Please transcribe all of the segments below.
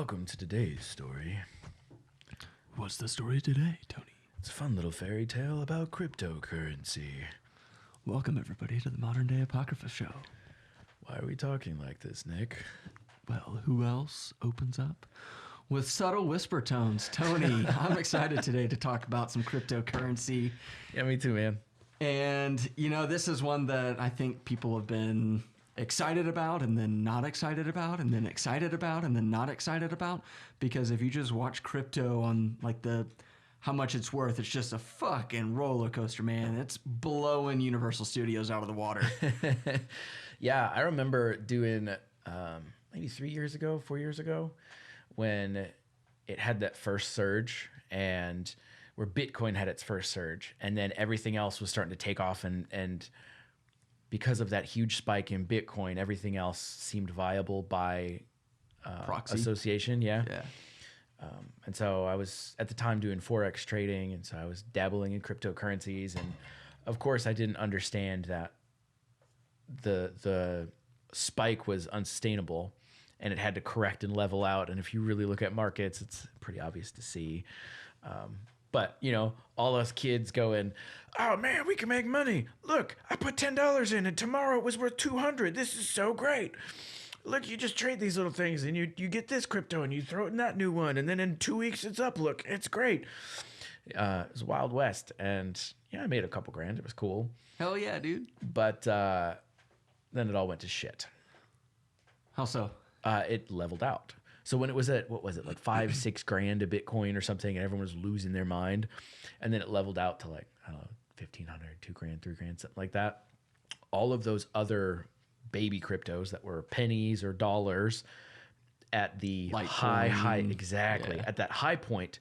Welcome to today's story. What's the story today, Tony? It's a fun little fairy tale about cryptocurrency. Welcome, everybody, to the Modern Day Apocrypha Show. Why are we talking like this, Nick? Well, who else opens up with subtle whisper tones? Tony, I'm excited today to talk about some cryptocurrency. Yeah, me too, man. And, you know, this is one that I think people have been excited about and then not excited about and then excited about and then not excited about. Because if you just watch crypto on like how much it's worth, it's just a fucking roller coaster, man. It's blowing Universal Studios out of the water. Yeah, I remember doing maybe 4 years ago, when it had that first surge and where Bitcoin had its first surge, and then everything else was starting to take off, and because of that huge spike in Bitcoin, everything else seemed viable by Proxy association. Yeah. Yeah. And so I was at the time doing Forex trading, and so I was dabbling in cryptocurrencies, and of course I didn't understand that the spike was unsustainable and it had to correct and level out. And if you really look at markets, it's pretty obvious to see. But, you know, all us kids going, oh man, we can make money. Look, I put $10 in and tomorrow it was worth 200. This is so great. Look, you just trade these little things and you get this crypto and you throw it in that new one. And then in 2 weeks it's up. Look, it's great. It was Wild West. And yeah, I made a couple grand. It was cool. Hell yeah, dude. But then it all went to shit. How so? It leveled out. So when it was at, what was it, like $5-6 grand a Bitcoin or something, and everyone was losing their mind, and then it leveled out to like, I don't know, 1,500, 2 grand, 3 grand, something like that. All of those other baby cryptos that were pennies or dollars at the high, exactly. Yeah. At that high point,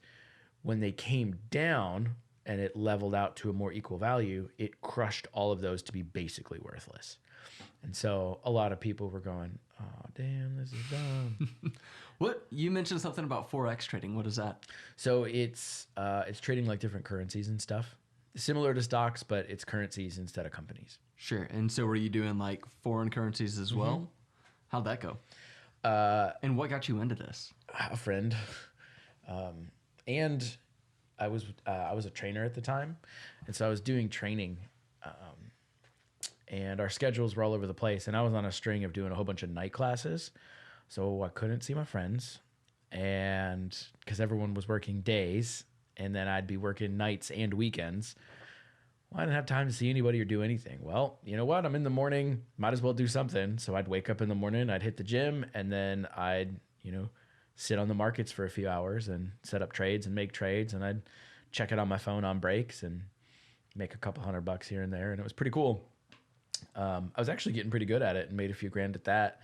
when they came down and it leveled out to a more equal value, it crushed all of those to be basically worthless. And so a lot of people were going, oh, damn, this is dumb. What? You mentioned something about Forex trading. What is that? So it's trading like different currencies and stuff. Similar to stocks, but it's currencies instead of companies. Sure. And so were you doing like foreign currencies as well? Mm-hmm. How'd that go? And what got you into this? A friend. And I was a trainer at the time. And so I was doing training. And our schedules were all over the place. And I was on a string of doing a whole bunch of night classes. So I couldn't see my friends. And because everyone was working days, and then I'd be working nights and weekends. Well, I didn't have time to see anybody or do anything. Well, you know what? I'm in the morning. Might as well do something. So I'd wake up in the morning. I'd hit the gym. And then I'd, sit on the markets for a few hours and set up trades and make trades. And I'd check it on my phone on breaks and make a couple $100 here and there. And it was pretty cool. I was actually getting pretty good at it and made a few grand at that.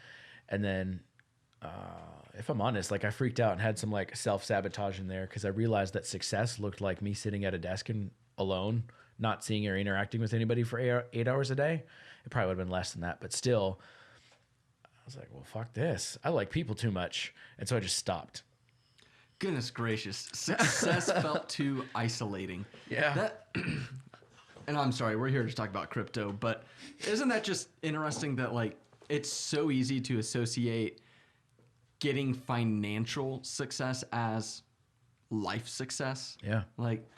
And then, if I'm honest, like I freaked out and had some like self-sabotage in there because I realized that success looked like me sitting at a desk and alone, not seeing or interacting with anybody for 8 hours a day. It probably would have been less than that, but still, I was like, well, fuck this. I like people too much. And so I just stopped. Goodness gracious. Success felt too isolating. Yeah. And I'm sorry, we're here to talk about crypto, but isn't that just interesting that like it's so easy to associate getting financial success as life success? Yeah. Like,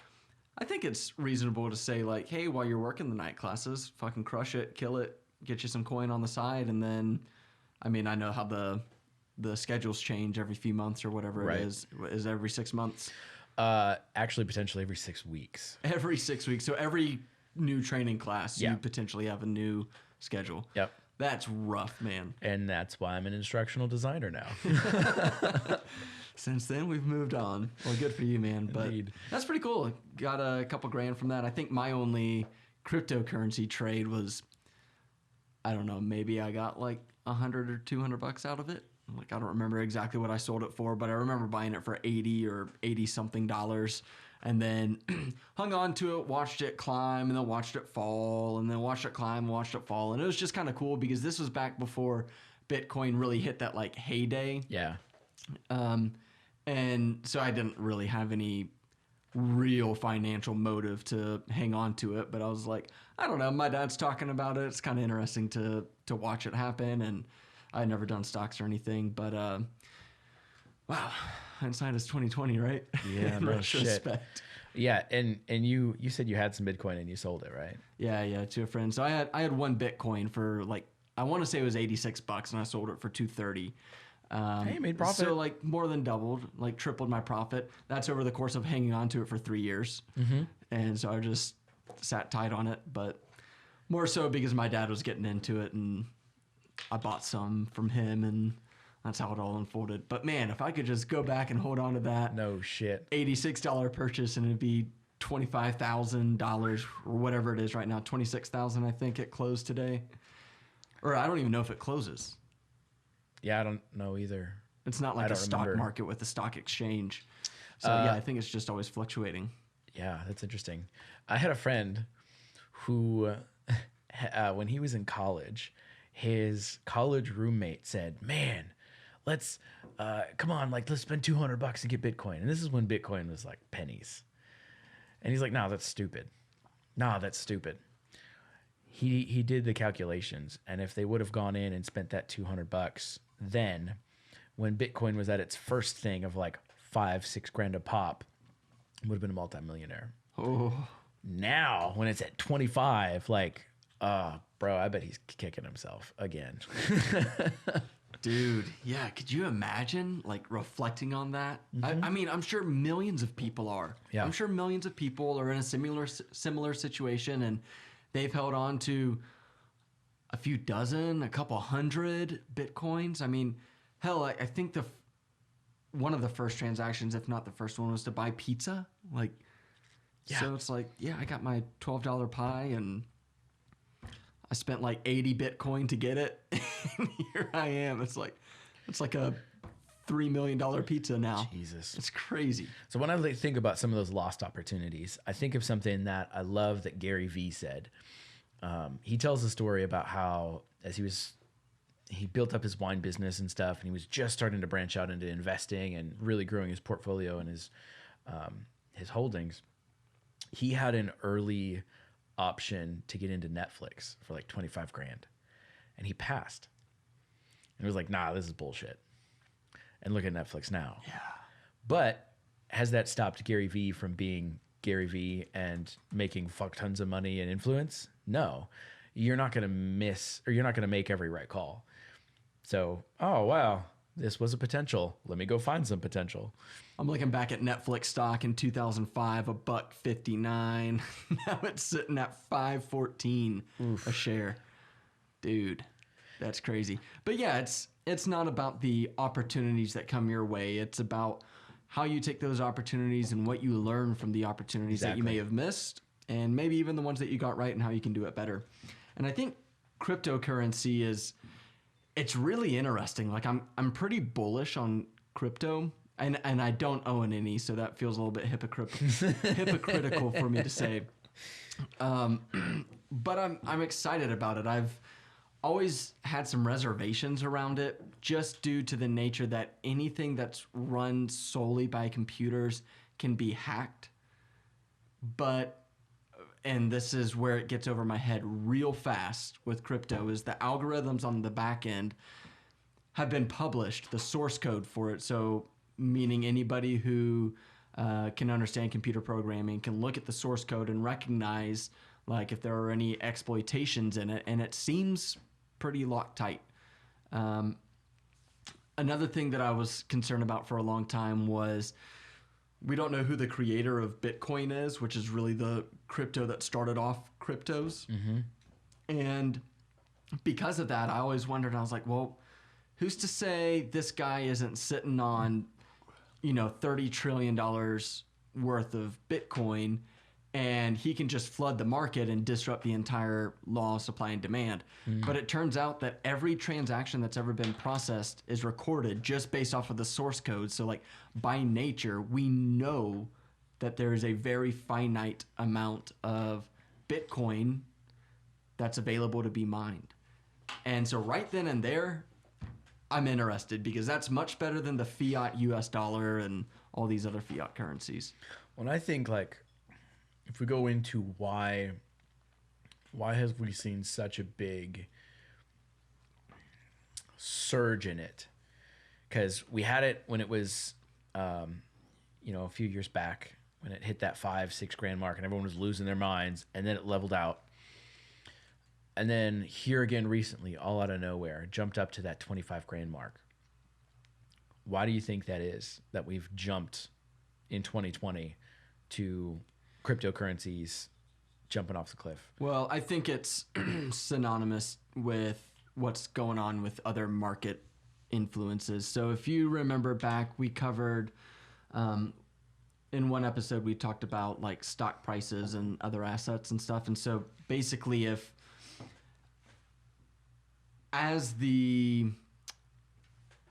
I think it's reasonable to say like, hey, while you're working the night classes, fucking crush it, kill it, get you some coin on the side. And then, I mean, I know how the schedules change every few months or whatever it is. Is it every 6 months? Actually, potentially every 6 weeks. Every 6 weeks. So every new training class, you potentially have a new schedule. Yep. That's rough, man. And that's why I'm an instructional designer now. Since then, we've moved on. Well, good for you, man. But Indeed. That's pretty cool. Got a couple grand from that. I think my only cryptocurrency trade was, I don't know, maybe I got like $100 or $200 out of it. Like, I don't remember exactly what I sold it for, but I remember buying it for 80 or 80 something dollars. And then hung on to it, watched it climb, and then watched it fall, and then watched it climb, watched it fall. And it was just kind of cool because this was back before Bitcoin really hit that like heyday. Yeah. And so I didn't really have any real financial motive to hang on to it. But I was like, I don't know, my dad's talking about it. It's kind of interesting to watch it happen. And I had never done stocks or anything, but Wow. Hindsight is 2020, right? Yeah, In no shit. retrospect. Yeah, and you said you had some Bitcoin and you sold it, right? Yeah, to a friend. So I had one Bitcoin for like, I want to say it was $86 and I sold it for 230. Hey, you made profit. So like more than doubled, like tripled my profit. That's over the course of hanging on to it for 3 years. Mm-hmm. And so I just sat tight on it, but more so because my dad was getting into it and I bought some from him and that's how it all unfolded. But man, if I could just go back and hold on to that No shit. $86 purchase and it'd be $25,000 or whatever it is right now, 26,000 I think it closed today. Or I don't even know if it closes. Yeah, I don't know either. It's not like a stock market with a stock exchange. So yeah, I think it's just always fluctuating. Yeah, that's interesting. I had a friend who, when he was in college, his college roommate said, "Man, let's come on, like let's spend $200 and get Bitcoin." And this is when Bitcoin was like pennies. And he's like, "No, that's stupid. No, that's stupid." He did the calculations, and if they would have gone in and spent that $200, then when Bitcoin was at its first thing of like $5-6 a pop, would have been a multimillionaire. Oh, Now when it's at 25, like, bro, I bet he's kicking himself again. dude. Yeah. Could you imagine like reflecting on that? I mean, I'm sure millions of people are. Yeah. I'm sure millions of people are in a similar situation and they've held on to a few dozen, a couple hundred Bitcoins. I mean, hell, I think one of the first transactions, if not the first one, was to buy pizza. Like, Yeah. so it's like, yeah, I got my $12 pie and I spent like 80 Bitcoin to get it. And here I am. It's like a $3 million pizza now. Jesus. It's crazy. So when I think about some of those lost opportunities, I think of something that I love that Gary Vee said. He tells a story about how as he built up his wine business and stuff, and he was just starting to branch out into investing and really growing his portfolio and his holdings. He had an early option to get into Netflix for like 25 grand, and he passed. And he was like, "Nah, this is bullshit." And look at Netflix now. Yeah. But has that stopped Gary Vee from being Gary Vee and making fuck tons of money and influence? No. You're not going to miss, or you're not going to make every right call. So, oh, wow, this was a potential. Let me go find some potential. I'm looking back at Netflix stock in 2005, $1.59. Now it's sitting at $5.14 a share. Dude, that's crazy. But yeah, it's not about the opportunities that come your way. It's about how you take those opportunities and what you learn from the opportunities that you may have missed, and maybe even the ones that you got right and how you can do it better. And I think cryptocurrency it's really interesting. Like I'm pretty bullish on crypto, and I don't own any, so that feels a little bit hypocritical for me to say. But I'm excited about it. I've always had some reservations around it, just due to the nature that anything that's run solely by computers can be hacked. And this is where it gets over my head real fast with crypto, is the algorithms on the back end have been published, the source code for it. So meaning anybody who can understand computer programming can look at the source code and recognize like if there are any exploitations in it, and it seems pretty Loctite. Another thing that I was concerned about for a long time was we don't know who the creator of Bitcoin is, which is really the crypto that started off cryptos. Mm-hmm. And because of that, I always wondered, I was like, well, who's to say this guy isn't sitting on, $30 trillion worth of Bitcoin, and he can just flood the market and disrupt the entire law of supply and demand. But it turns out that every transaction that's ever been processed is recorded just based off of the source code. So like by nature, we know that there is a very finite amount of Bitcoin that's available to be mined. And so right then and there, I'm interested, because that's much better than the fiat US dollar and all these other fiat currencies. When I think like, if we go into why have we seen such a big surge in it? because we had it when it was, a few years back when it hit that 5-6 grand mark and everyone was losing their minds, and then it leveled out. And then here again recently, all out of nowhere, jumped up to that 25 grand mark. Why do you think that is, that we've jumped in 2020 to cryptocurrencies jumping off the cliff? Well, I think it's synonymous with what's going on with other market influences. So if you remember back, we covered in one episode, we talked about like stock prices and other assets and stuff. And so basically, if as the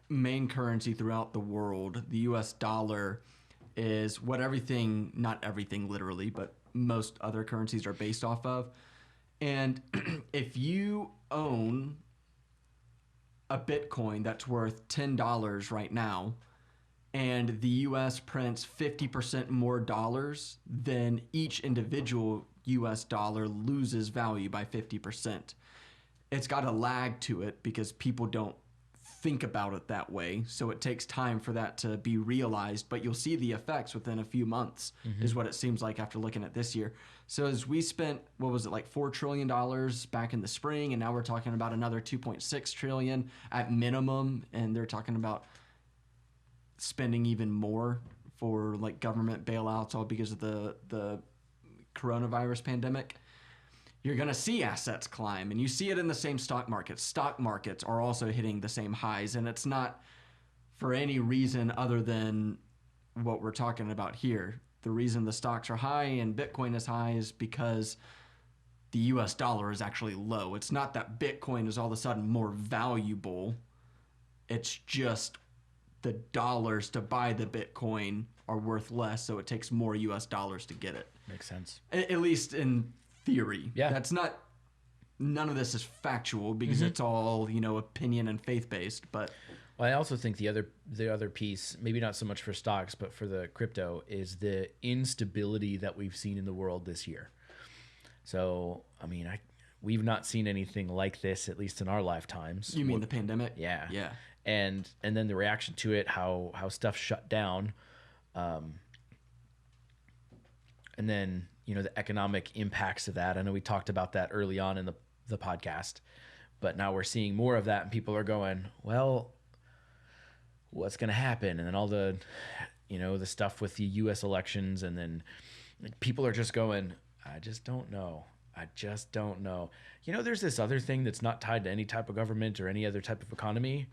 main currency throughout the world, the US dollar is what everything, not everything literally, but most other currencies are based off of. And if you own a Bitcoin that's worth $10 right now, and the US prints 50% more dollars, then each individual US dollar loses value by 50%. It's got a lag to it because people don't think about it that way. So it takes time for that to be realized, but you'll see the effects within a few months, is what it seems like after looking at this year. So as we spent, what was it, like $4 trillion back in the spring, and now we're talking about another 2.6 trillion at minimum, and they're talking about spending even more for like government bailouts, all because of the coronavirus pandemic. You're going to see assets climb, and you see it in the same stock markets. Stock markets are also hitting the same highs, and it's not for any reason other than what we're talking about here. The reason the stocks are high and Bitcoin is high is because the US dollar is actually low. It's not that Bitcoin is all of a sudden more valuable. It's just the dollars to buy the Bitcoin are worth less, so it takes more US dollars to get it. Makes sense. At least in theory. Yeah. That's not, none of this is factual because it's all, opinion and faith-based, but... Well, I also think the other piece, maybe not so much for stocks, but for the crypto, is the instability that we've seen in the world this year. So, I mean, we've not seen anything like this, at least in our lifetimes. You mean the pandemic? Yeah. Yeah. And then the reaction to it, how stuff shut down, and then the economic impacts of that. I know we talked about that early on in the podcast, but now we're seeing more of that, and people are going, well, what's going to happen? And then all the the stuff with the U.S. elections, and then people are just going, I just don't know. There's this other thing that's not tied to any type of government or any other type of economy.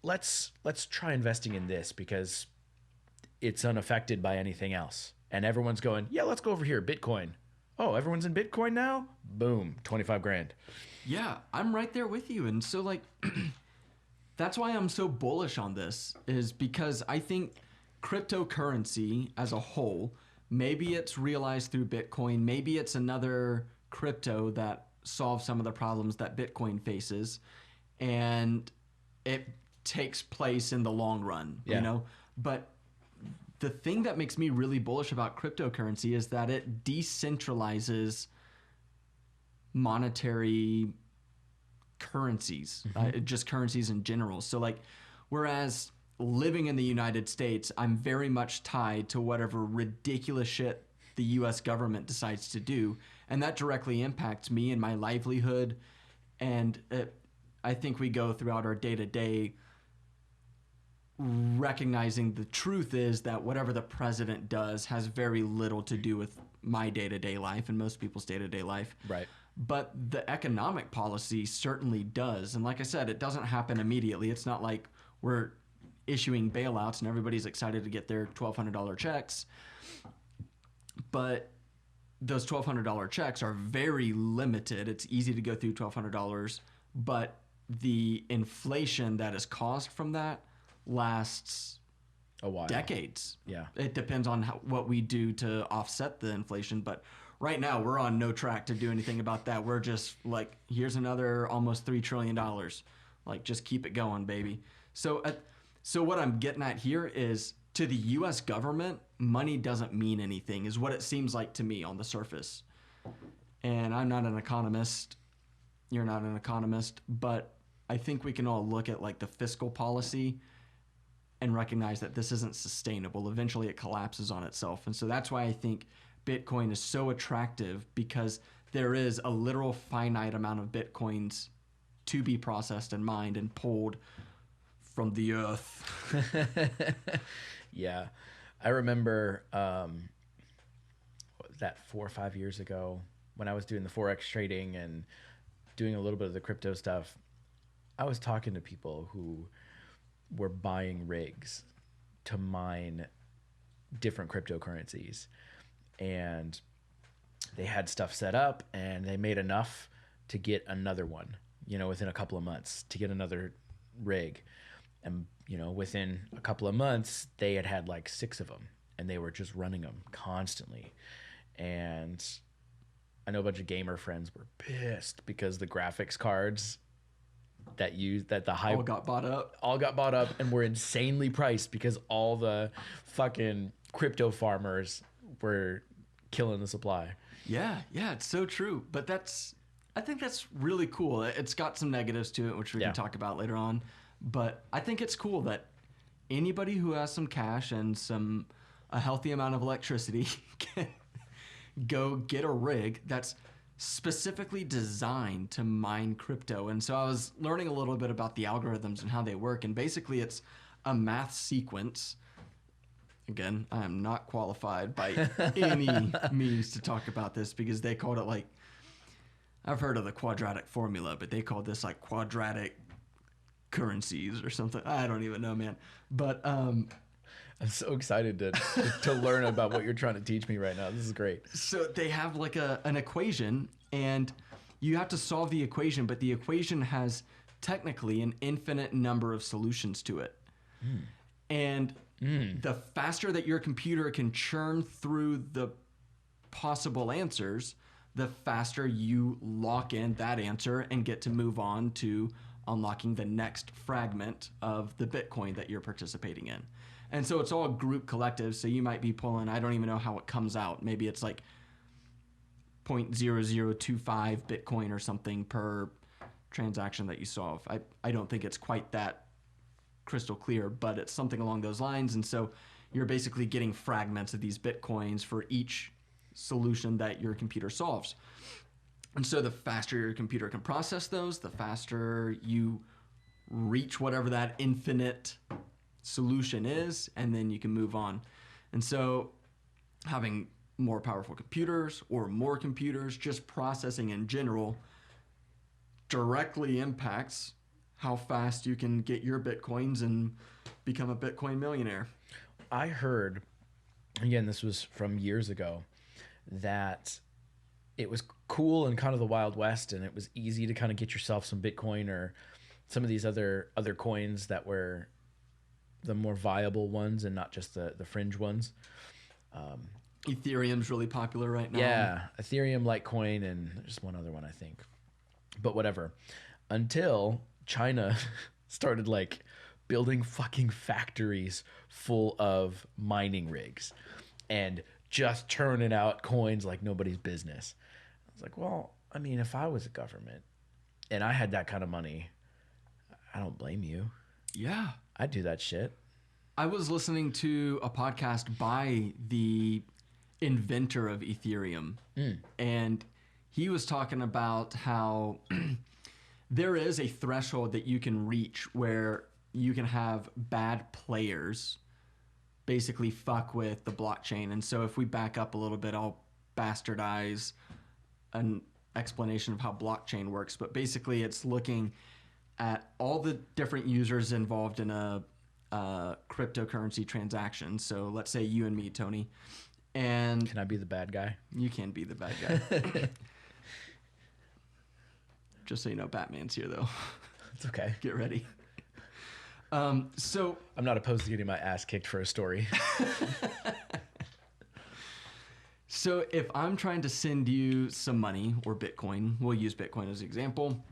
Let's try investing in this because it's unaffected by anything else. And everyone's going, yeah, let's go over here, Bitcoin. Oh, everyone's in Bitcoin now? Boom, 25 grand. Yeah, I'm right there with you. And so that's why I'm so bullish on this, is because I think cryptocurrency as a whole, maybe it's realized through Bitcoin, maybe it's another crypto that solves some of the problems that Bitcoin faces, and it takes place in the long run, But the thing that makes me really bullish about cryptocurrency is that it decentralizes monetary currencies, just currencies in general. So whereas living in the United States, I'm very much tied to whatever ridiculous shit the US government decides to do. And that directly impacts me and my livelihood. And I think we go throughout our day-to-day recognizing the truth is that whatever the president does has very little to do with my day-to-day life and most people's day-to-day life. Right. But the economic policy certainly does. And like I said, it doesn't happen immediately. It's not like we're issuing bailouts and everybody's excited to get their $1,200 checks. But those $1,200 checks are very limited. It's easy to go through $1,200, but the inflation that is caused from that lasts a while. Decades. Yeah. It depends on what we do to offset the inflation, but right now we're on no track to do anything about that. We're just here's another almost $3 trillion. Just keep it going, baby. So what I'm getting at here is, to the US government, money doesn't mean anything, is what it seems like to me on the surface. And I'm not an economist. You're not an economist, but I think we can all look at like the fiscal policy and recognize that this isn't sustainable. Eventually it collapses on itself. And so that's why I think Bitcoin is so attractive, because there is a literal finite amount of Bitcoins to be processed and mined and pulled from the earth. Yeah. I remember what was that, 4 or 5 years ago, when I was doing the Forex trading and doing a little bit of the crypto stuff. I was talking to people who were buying rigs to mine different cryptocurrencies, and they had stuff set up and they made enough to get another one, within a couple of months, to get another rig. And, within a couple of months, they had like 6 of them, and they were just running them constantly. And I know a bunch of gamer friends were pissed because the graphics cards that the high all got bought up and were insanely priced because all the fucking crypto farmers were killing the supply. Yeah, it's so true. But I think that's really cool. It's got some negatives to it, which we can talk about later on. But I think it's cool that anybody who has some cash and a healthy amount of electricity can go get a rig that's specifically designed to mine crypto. And so I was learning a little bit about the algorithms and how they work. And basically it's a math sequence. Again, I am not qualified by any means to talk about this, because they called it like, I've heard of the quadratic formula, but they called this like quadratic currencies or something. I don't even know, man. But I'm so excited to learn about what you're trying to teach me right now. This is great. So they have like an equation, and you have to solve the equation, but the equation has technically an infinite number of solutions to it. And the faster that your computer can churn through the possible answers, the faster you lock in that answer and get to move on to unlocking the next fragment of the Bitcoin that you're participating in. And so it's all group collective. So you might be pulling, I don't even know how it comes out. Maybe it's like 0.0025 Bitcoin or something per transaction that you solve. I don't think it's quite that crystal clear, but it's something along those lines. And so you're basically getting fragments of these Bitcoins for each solution that your computer solves. And so the faster your computer can process those, the faster you reach whatever that infinite solution is, and then you can move on. And so having more powerful computers or more computers, just processing in general, directly impacts how fast you can get your Bitcoins and become a Bitcoin millionaire. I heard, again, this was from years ago, that it was cool in kind of the Wild West, and it was easy to kind of get yourself some Bitcoin or some of these other coins that were the more viable ones and not just the fringe ones. Ethereum's really popular right now. Yeah, Ethereum, Litecoin, and there's one other one, I think. But whatever. Until China started like building fucking factories full of mining rigs and just churning out coins like nobody's business. I was like, well, I mean, if I was a government and I had that kind of money, I don't blame you. Yeah. I'd do that shit. I was listening to a podcast by the inventor of Ethereum, and he was talking about how there is a threshold that you can reach where you can have bad players basically fuck with the blockchain. And so if we back up a little bit, I'll bastardize an explanation of how blockchain works. But basically it's looking at all the different users involved in a cryptocurrency transaction. So let's say you and me, Tony. And can I be the bad guy? You can be the bad guy. Just so you know, Batman's here, though. It's okay. Get ready. So I'm not opposed to getting my ass kicked for a story. So if I'm trying to send you some money or Bitcoin, we'll use Bitcoin as an example,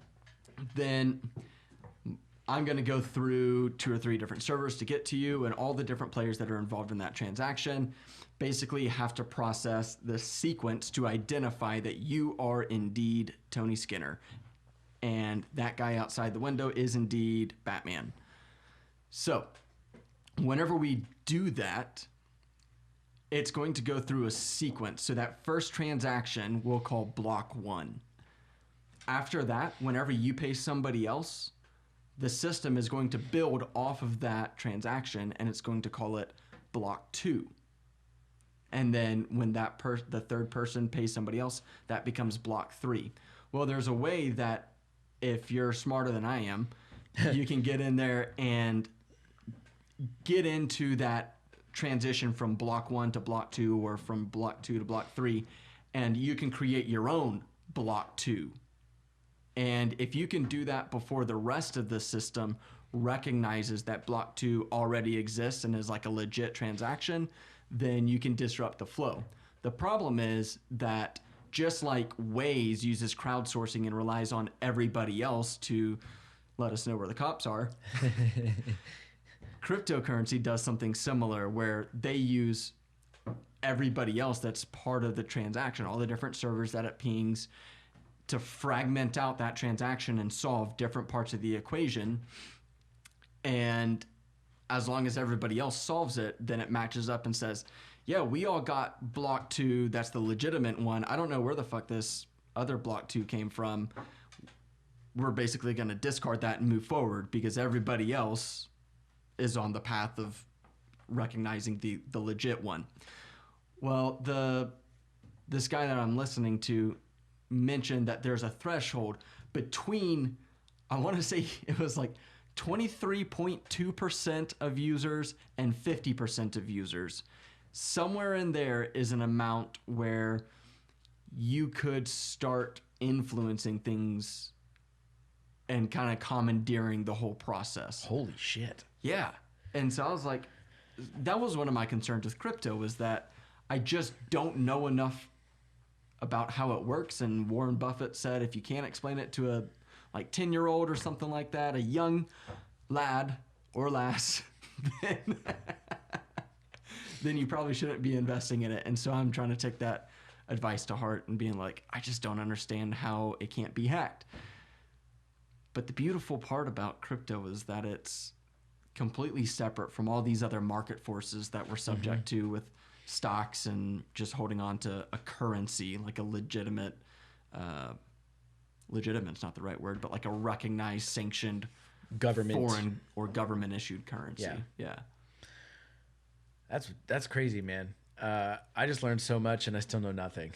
then I'm going to go through 2 or 3 different servers to get to you, and all the different players that are involved in that transaction basically have to process the sequence to identify that you are indeed Tony Skinner. and that guy outside the window is indeed Batman. So whenever we do that, it's going to go through a sequence. So that first transaction we'll call block 1. After that, whenever you pay somebody else, the system is going to build off of that transaction, and it's going to call it block 2. And then when the third person pays somebody else, that becomes block 3. Well, there's a way that if you're smarter than I am, you can get in there and get into that transition from block 1 to block 2, or from block 2 to block 3, and you can create your own block 2. And if you can do that before the rest of the system recognizes that block 2 already exists and is like a legit transaction, then you can disrupt the flow. The problem is that just like Waze uses crowdsourcing and relies on everybody else to let us know where the cops are, cryptocurrency does something similar where they use everybody else that's part of the transaction, all the different servers that it pings, to fragment out that transaction and solve different parts of the equation. And as long as everybody else solves it, then it matches up and says, yeah, we all got block 2. That's the legitimate one. I don't know where the fuck this other block 2 came from. We're basically going to discard that and move forward because everybody else is on the path of recognizing the legit one. Well, this guy that I'm listening to mentioned that there's a threshold between, I want to say it was like 23.2% of users and 50% of users. Somewhere in there is an amount where you could start influencing things and kind of commandeering the whole process. Holy shit. Yeah. And so I was like, that was one of my concerns with crypto, was that I just don't know enough about how it works. And Warren Buffett said, if you can't explain it to a 10-year-old or something like that, a young lad or lass, then you probably shouldn't be investing in it. And so I'm trying to take that advice to heart and being like, I just don't understand how it can't be hacked. But the beautiful part about crypto is that it's completely separate from all these other market forces that we're subject to with stocks and just holding on to a currency, like a legitimate's not the right word, but like a recognized, sanctioned government, foreign or government issued currency. Yeah. That's crazy, man. I just learned so much and I still know nothing.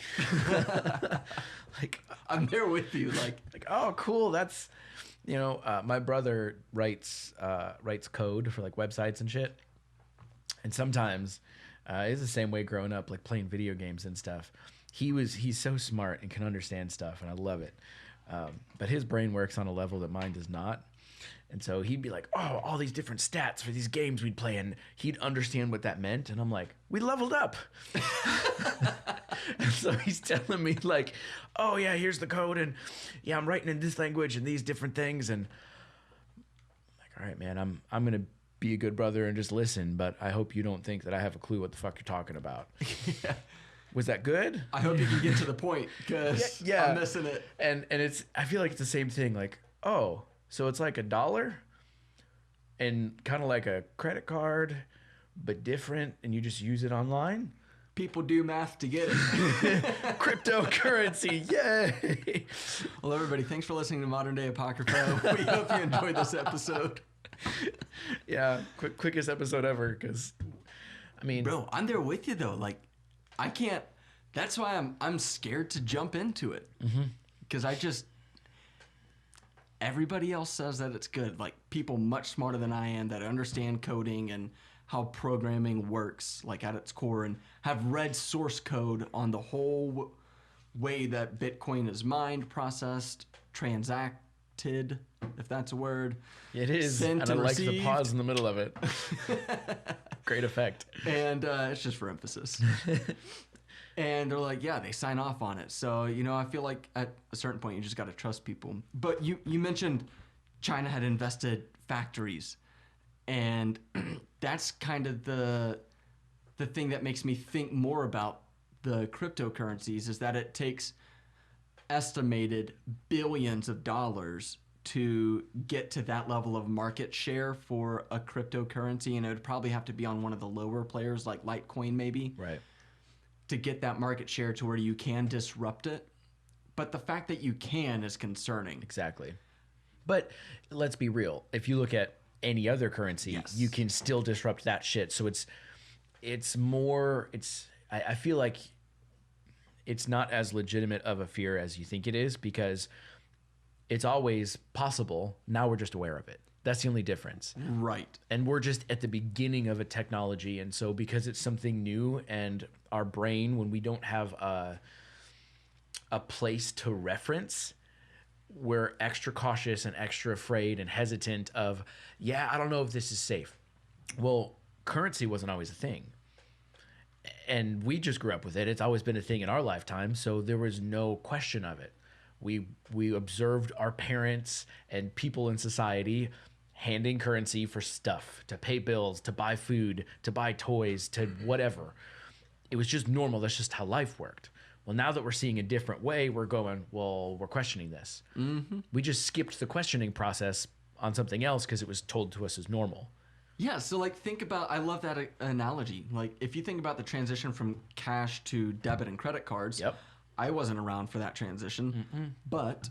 Like, I'm there with you. Like, oh, cool. That's, my brother writes code for like websites and shit. And sometimes, it's the same way growing up, like playing video games and stuff. He's so smart and can understand stuff, and I love it. But his brain works on a level that mine does not. And so he'd be like, oh, all these different stats for these games we'd play, and he'd understand what that meant. And I'm like, we leveled up. And so he's telling me like, oh yeah, here's the code, and yeah, I'm writing in this language and these different things. And I'm like, all right, man, I'm going to be a good brother and just listen, but I hope you don't think that I have a clue what the fuck you're talking about. Yeah. Was that good? I hope you can get to the point, because I'm missing it. And I feel like it's the same thing. Like, oh, so it's like $1 and kind of like a credit card, but different, and you just use it online? People do math to get it. Cryptocurrency, yay! Well, everybody, thanks for listening to Modern Day Apocrypha. We hope you enjoyed this episode. Yeah, quickest episode ever, because, I mean... Bro, I'm there with you, though. Like, I can't... That's why I'm scared to jump into it. Because I just... Everybody else says that it's good. Like, people much smarter than I am that understand coding and how programming works, like, at its core, and have read source code on the whole way that Bitcoin is mined, processed, transacted, if that's a word. It is, and I like the pause in the middle of it. Great effect. And it's just for emphasis. And they're like, yeah, they sign off on it. So, I feel like at a certain point, you just got to trust people. But you mentioned China had invested factories. And that's kind of the thing that makes me think more about the cryptocurrencies, is that it takes estimated billions of dollars to get to that level of market share for a cryptocurrency, and it would probably have to be on one of the lower players like Litecoin maybe, Right. to get that market share to where you can disrupt it. But the fact that you can is concerning. Exactly. But let's be real. If you look at any other currency, Yes. you can still disrupt that shit. So I feel like it's not as legitimate of a fear as you think it is, because it's always possible. Now we're just aware of it. That's the only difference. Right. And we're just at the beginning of a technology. And so because it's something new, and our brain, when we don't have a place to reference, we're extra cautious and extra afraid and hesitant of, yeah, I don't know if this is safe. Well, currency wasn't always a thing. And we just grew up with it. It's always been a thing in our lifetime. So there was no question of it. We observed our parents and people in society handing currency for stuff, to pay bills, to buy food, to buy toys, to whatever. It was just normal. That's just how life worked. Well, now that we're seeing a different way, we're going, well, we're questioning this. Mm-hmm. We just skipped the questioning process on something else because it was told to us as normal. Yeah, so like think about, I love that analogy. Like if you think about the transition from cash to debit and credit cards, Yep. I wasn't around for that transition, but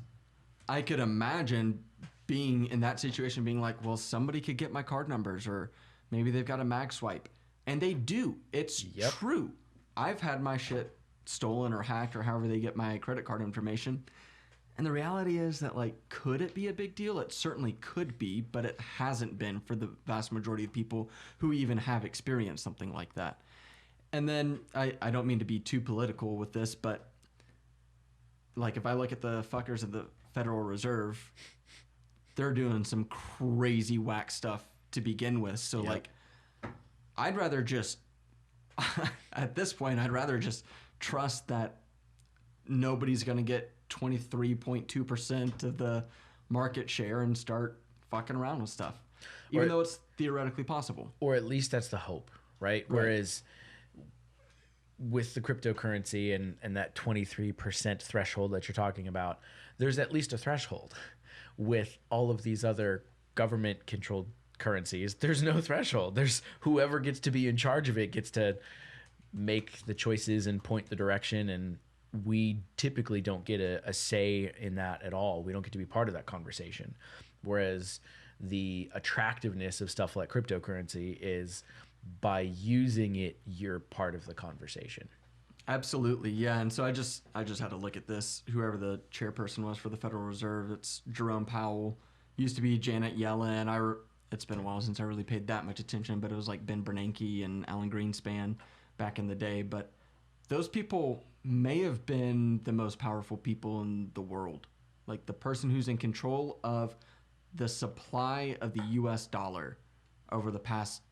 I could imagine being in that situation, being like, well, somebody could get my card numbers, or maybe they've got a mag swipe. And they do. It's true. I've had my shit stolen or hacked, or however they get my credit card information. And the reality is that, like, could it be a big deal? It certainly could be, but it hasn't been for the vast majority of people who even have experienced something like that. And then I don't mean to be too political with this, but like if I look at the fuckers of the Federal Reserve, they're doing some crazy whack stuff to begin with. So like, I'd rather just, at this point, I'd rather just trust that nobody's going to get 23.2% of the market share and start fucking around with stuff, even though it's theoretically possible. Or at least that's the hope, right? Whereas with the cryptocurrency and that 23% threshold that you're talking about, there's at least a threshold. With all of these other government-controlled currencies, there's no threshold. There's whoever gets to be in charge of it gets to make the choices and point the direction, and we typically don't get a say in that at all. We don't get to be part of that conversation. Whereas the attractiveness of stuff like cryptocurrency is by using it, you're part of the conversation. Absolutely, yeah. And so I just had to look at this. Whoever the chairperson was for the Federal Reserve, it's Jerome Powell. Used to be Janet Yellen. It's been a while since I really paid that much attention, but it was like Ben Bernanke and Alan Greenspan back in the day. But those people may have been the most powerful people in the world. Like the person who's in control of the supply of the US dollar over the past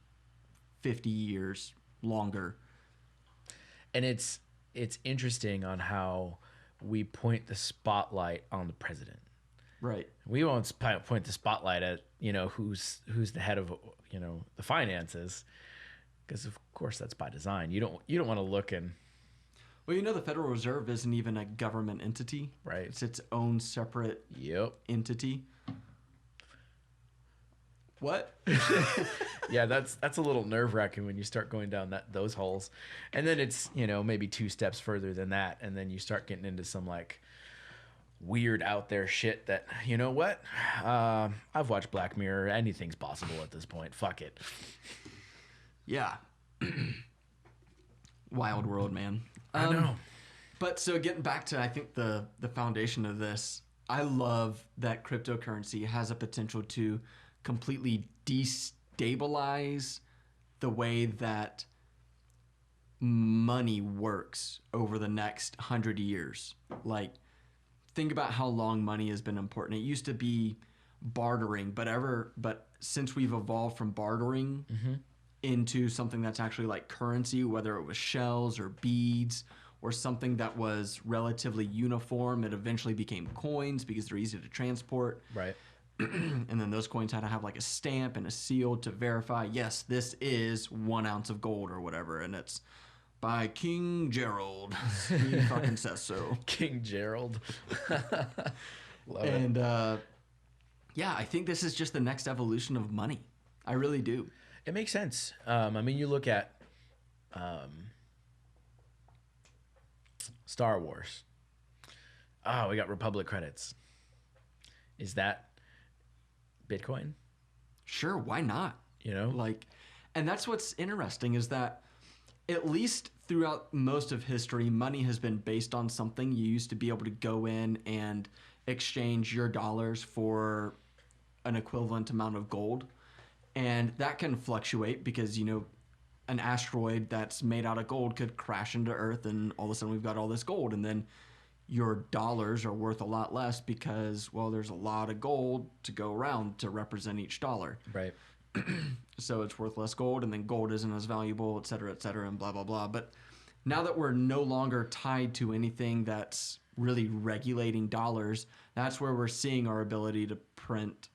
50 years, longer. And it's interesting on how we point the spotlight on the president. Right. We won't point the spotlight at, who's the head of, the finances, because of course that's by design. You don't want to look and. Well, the Federal Reserve isn't even a government entity. Right. It's its own separate entity. What? Yeah, that's a little nerve-wracking when you start going down those holes. And then it's, maybe 2 steps further than that, and then you start getting into some like weird out there shit that, you know what? I've watched Black Mirror. Anything's possible at this point. Fuck it. Yeah. Wild world, man. I know. But so getting back to, I think, the foundation of this, I love that cryptocurrency has a potential to completely destabilize the way that money works over the next 100 years. Like, think about how long money has been important. It used to be bartering, but since we've evolved from bartering into something that's actually like currency, whether it was shells or beads or something that was relatively uniform, it eventually became coins because they're easy to transport. Right. And then those coins had to have like a stamp and a seal to verify, yes, this is 1 ounce of gold or whatever. And it's by King Gerald. He fucking says so. King Gerald. Love it. And yeah, I think this is just the next evolution of money. I really do. It makes sense. I mean, you look at Star Wars. Oh, we got Republic credits. Is that Bitcoin? Sure, why not? You know? Like, and that's what's interesting is that at least throughout most of history, money has been based on something. You used to be able to go in and exchange your dollars for an equivalent amount of gold. And that can fluctuate because, you know, an asteroid that's made out of gold could crash into Earth and all of a sudden we've got all this gold. And then your dollars are worth a lot less because, well, there's a lot of gold to go around to represent each dollar. Right. So it's worth less gold, and then gold isn't as valuable, et cetera, and blah, blah, blah. But now that we're no longer tied to anything that's really regulating dollars, that's where we're seeing our ability to print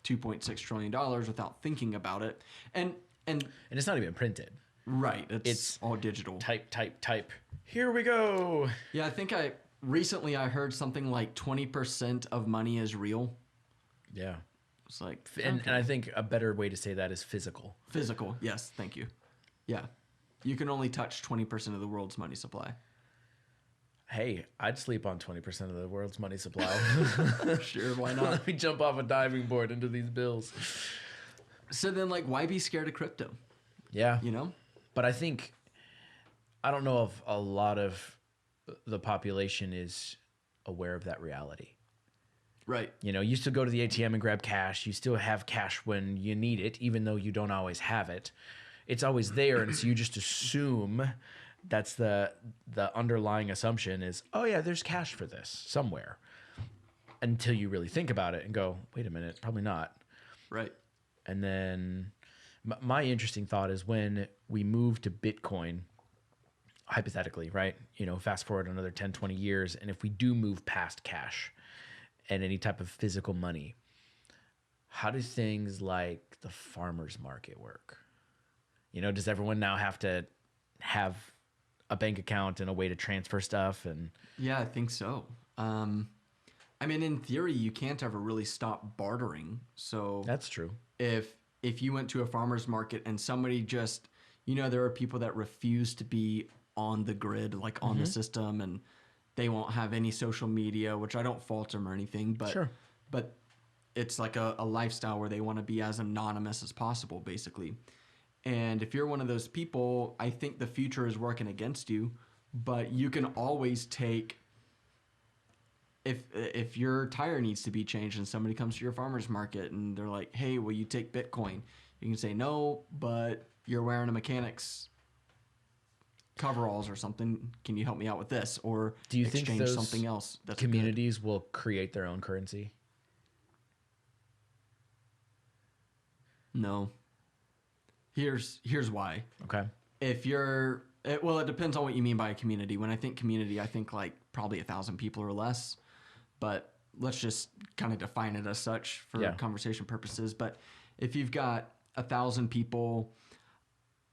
$2.6 trillion without thinking about it. And it's not even printed. Right. It's all digital. Type. Here we go. Yeah, I think recently I heard something like 20% of money is real. Yeah. It's like, and I think a better way to say that is physical. Physical. Yes. Thank you. Yeah. You can only touch 20% of the world's money supply. Hey, I'd sleep on 20% of the world's money supply. Sure. Why not? Let me jump off a diving board into these bills. So then, like, why be scared of crypto? Yeah. You know? But I don't know if a lot of the population is aware of that reality. Right. You know, you used to go to the ATM and grab cash. You still have cash when you need it, even though you don't always have it. It's always there, and so you just assume that's the underlying assumption is, oh yeah, there's cash for this somewhere. Until you really think about it and go, wait a minute, probably not. Right. And then my interesting thought is when we move to Bitcoin, hypothetically, right? You know, fast forward another 10, 20 years, and if we do move past cash and any type of physical money, how do things like the farmer's market work? You know, does everyone now have to have a bank account and a way to transfer stuff? And yeah, I think so. I mean, in theory, you can't ever really stop bartering. So that's true. If you went to a farmer's market and somebody just, you know, there are people that refuse to be on the grid, like on the system, and they won't have any social media, which I don't fault them or anything, but Sure. But it's like a lifestyle where they want to be as anonymous as possible, basically. And if you're one of those people, I think the future is working against you, but you can always take, if your tire needs to be changed and somebody comes to your farmer's market and they're like, hey, will you take Bitcoin? You can say no, but you're wearing a mechanic's coveralls or something. Can you help me out with this? Or do you exchange think those something else? That's communities will create their own currency? No. Here's why. Okay. If you're, well, it depends on what you mean by a community. When I think community, I think like probably 1,000 people or less. But let's just kind of define it as such for conversation purposes. But if you've got 1,000 people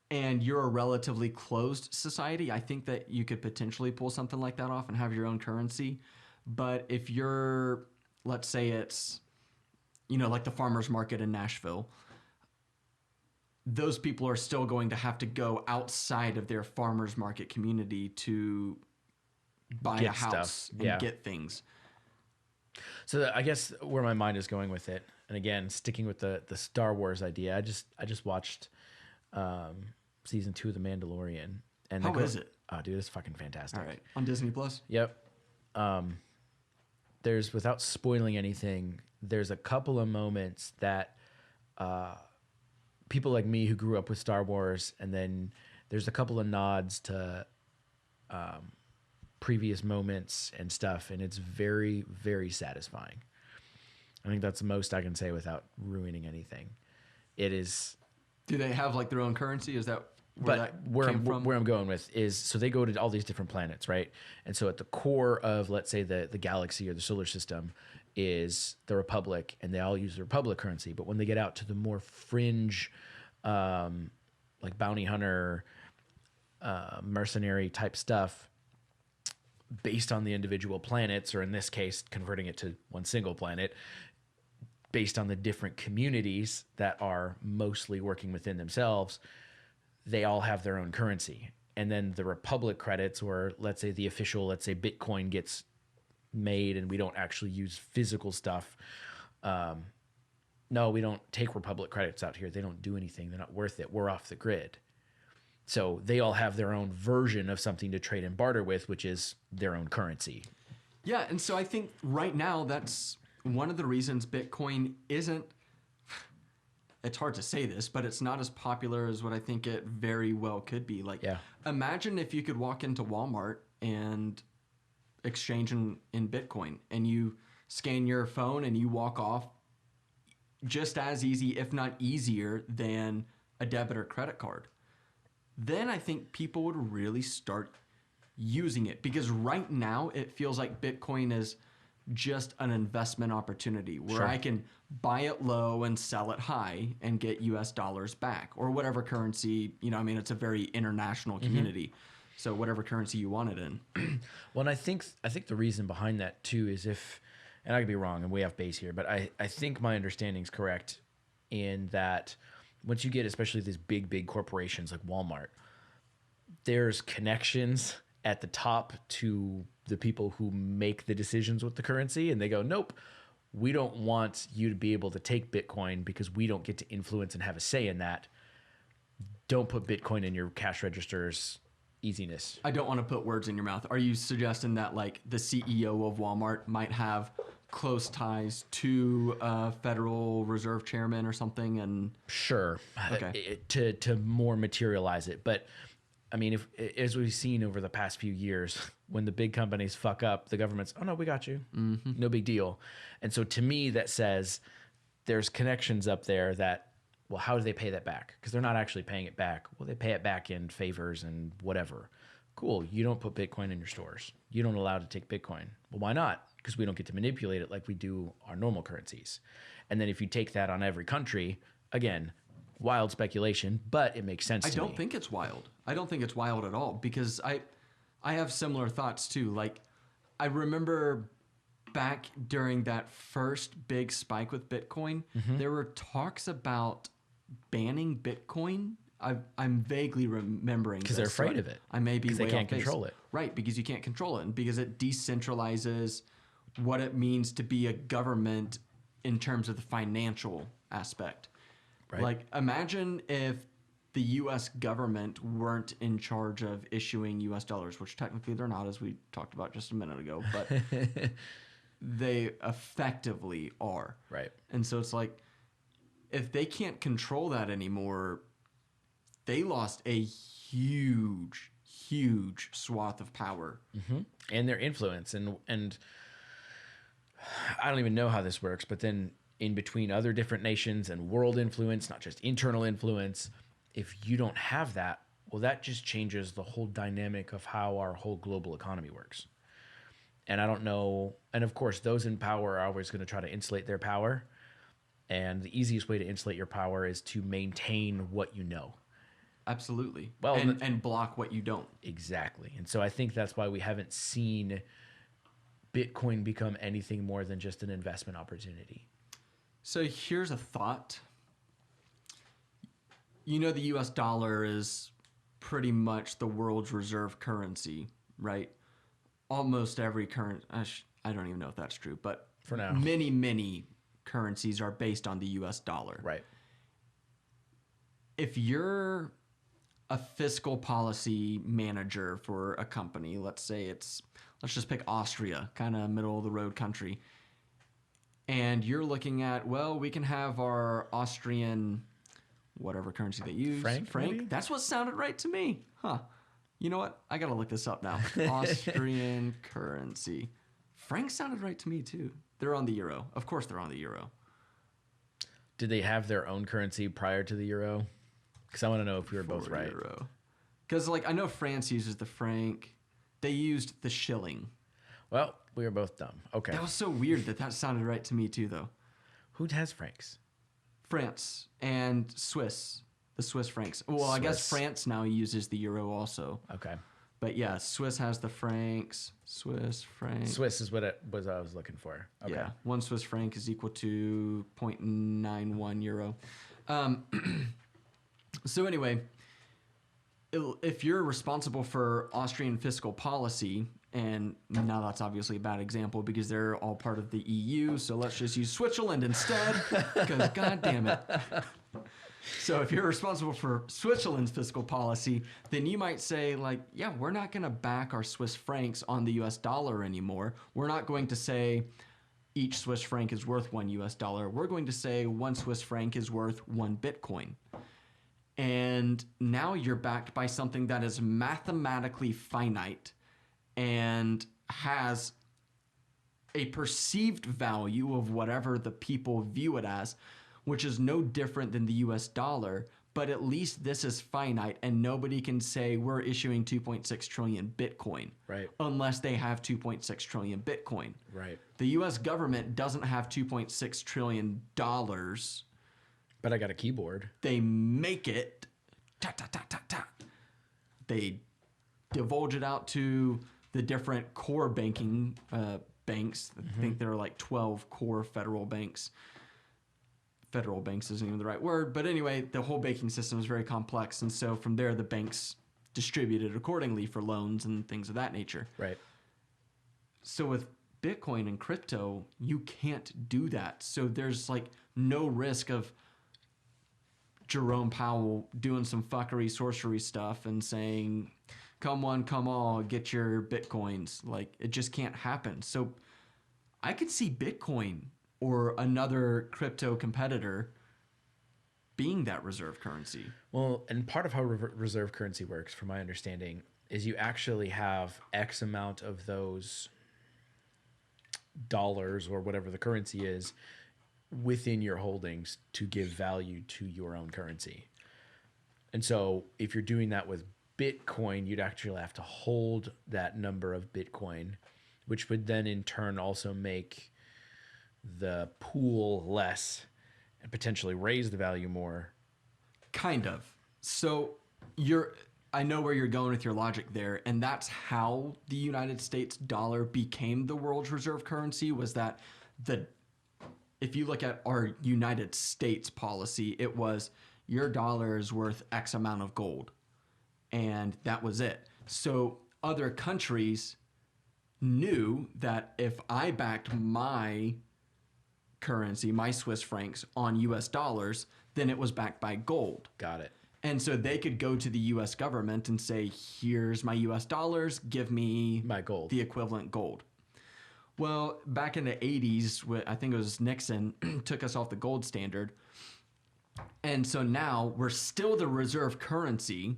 and you're a relatively closed society, I think that you could potentially pull something like that off and have your own currency. But if you're, let's say it's, you know, like the farmer's market in Nashville, those people are still going to have to go outside of their farmer's market community to buy a house and get things. So I guess where my mind is going with it, and again, sticking with the Star Wars idea, I just watched season 2 of The Mandalorian. And how is it? Oh, dude, it's fucking fantastic. All right, on Disney Plus. Yep. There's, without spoiling anything, there's a couple of moments that people like me who grew up with Star Wars, and then there's a couple of nods to previous moments and stuff, and it's very, very satisfying. I think that's the most I can say without ruining anything. It is. Do they have like their own currency? Is that where I'm going with is, so they go to all these different planets, right? And so at the core of, let's say, the galaxy or the solar system is the Republic, and they all use the Republic currency. But when they get out to the more fringe, like bounty hunter, mercenary type stuff based on the individual planets, or in this case, converting it to one single planet, based on the different communities that are mostly working within themselves, they all have their own currency. And then the Republic credits, or let's say the official, let's say Bitcoin gets made and we don't actually use physical stuff. No, we don't take Republic credits out here. They don't do anything. They're not worth it. We're off the grid. So they all have their own version of something to trade and barter with, which is their own currency. Yeah, and so I think right now that's one of the reasons Bitcoin isn't, it's hard to say this, but it's not as popular as what I think it very well could be. Like, imagine if you could walk into Walmart and exchange in Bitcoin, and you scan your phone and you walk off just as easy, if not easier, than a debit or credit card. Then I think people would really start using it, because right now it feels like Bitcoin is just an investment opportunity where I can buy it low and sell it high and get US dollars back, or whatever currency, you know, I mean, it's a very international community. So whatever currency you want it in. Well, and I think the reason behind that too is and I could be wrong and we have base here, but I think my understanding is correct in that once you get especially these big corporations like Walmart, there's connections at the top to the people who make the decisions with the currency, and they go, nope, we don't want you to be able to take Bitcoin because we don't get to influence and have a say in that. Don't put Bitcoin in your cash registers. Easiness. I don't want to put words in your mouth. Are you suggesting that like the CEO of Walmart might have close ties to a Federal Reserve chairman or something? And sure, okay, to more materialize it. But I mean, if as we've seen over the past few years, when the big companies fuck up, the government's, oh no, we got you, no big deal. And so to me, that says there's connections up there that, well, how do they pay that back? Because they're not actually paying it back. Well, they pay it back in favors and whatever. Cool. You don't put Bitcoin in your stores. You don't allow to take Bitcoin. Well, why not? Because we don't get to manipulate it like we do our normal currencies. And then if you take that on every country, again, wild speculation, but it makes sense to me. I don't think it's wild. I don't think it's wild at all, because I have similar thoughts too. Like, I remember back during that first big spike with Bitcoin, there were talks about banning Bitcoin. I'm vaguely remembering because they're afraid of it. I may be because they can't control it. Right, because you can't control it, and because it decentralizes what it means to be a government in terms of the financial aspect. Right. Like, imagine if the U.S. government weren't in charge of issuing U.S. dollars, which technically they're not, as we talked about just a minute ago, but they effectively are. Right. And so it's like, if they can't control that anymore, they lost a huge swath of power. And their influence. And I don't even know how this works, but then in between other different nations and world influence, not just internal influence, if you don't have that, well, that just changes the whole dynamic of how our whole global economy works. And I don't know. And of course, those in power are always going to try to insulate their power. And the easiest way to insulate your power is to maintain what you know. Absolutely. Well, and block what you don't. Exactly. And so I think that's why we haven't seen Bitcoin become anything more than just an investment opportunity. So here's a thought. You know, the US dollar is pretty much the world's reserve currency, right? Almost every I don't even know if that's true, but for now, many currencies are based on the US dollar. Right. If you're a fiscal policy manager for a company, let's just pick Austria, kind of middle of the road country, and you're looking at, well, we can have our Austrian, whatever currency they use. Franc? Maybe? That's what sounded right to me. Huh. You know what? I got to look this up now. Austrian currency. Franc sounded right to me too. They're on the euro. Of course they're on the euro. Did they have their own currency prior to the euro? Because I want to know if we were both right. Because, like, I know France uses the franc. They used the shilling. Well, we were both dumb. Okay. That was so weird that sounded right to me too, though. Who has francs? France and Swiss. The Swiss francs. Well, I guess France now uses the euro also. Okay. But yeah, Swiss has the francs. Swiss francs. Swiss is what it was I was looking for. Okay. Yeah, 1 Swiss franc is equal to 0.91 euro. So anyway, if you're responsible for Austrian fiscal policy, and now that's obviously a bad example because they're all part of the EU, so let's just use Switzerland instead, because god damn it. So if you're responsible for Switzerland's fiscal policy, then you might say, like, yeah, we're not going to back our Swiss francs on the US dollar anymore. We're not going to say each Swiss franc is worth $1. We're going to say 1 Swiss franc is worth 1 Bitcoin. And now you're backed by something that is mathematically finite and has a perceived value of whatever the people view it as, which is no different than the US dollar, but at least this is finite and nobody can say we're issuing 2.6 trillion Bitcoin. Right. Unless they have 2.6 trillion Bitcoin. Right. The US government doesn't have 2.6 trillion dollars. But I got a keyboard. They make it. Ta, ta, ta, ta, ta. They divulge it out to the different core banking banks. I think there are like 12 core federal banks. Federal banks isn't even the right word, but anyway, the whole banking system is very complex, and so from there the banks distribute it accordingly for loans and things of that nature. Right. So with Bitcoin and crypto, you can't do that. So there's like no risk of Jerome Powell doing some fuckery sorcery stuff and saying, come one, come all, get your Bitcoins. Like, it just can't happen. So I could see Bitcoin or another crypto competitor being that reserve currency. Well, and part of how reserve currency works, from my understanding, is you actually have X amount of those dollars or whatever the currency is within your holdings to give value to your own currency. And so if you're doing that with Bitcoin, you'd actually have to hold that number of Bitcoin, which would then in turn also make the pool less and potentially raise the value more. Kind of. So I know where you're going with your logic there, and that's how the United States dollar became the world's reserve currency, was that if you look at our United States policy, it was your dollar is worth X amount of gold. And that was it. So other countries knew that if I backed my currency, my Swiss francs, on US dollars, then it was backed by gold. Got it. And so they could go to the US government and say, here's my US dollars, give me my gold, the equivalent gold. Well, back in the 80s, I think it was Nixon, took us off the gold standard. And so now we're still the reserve currency.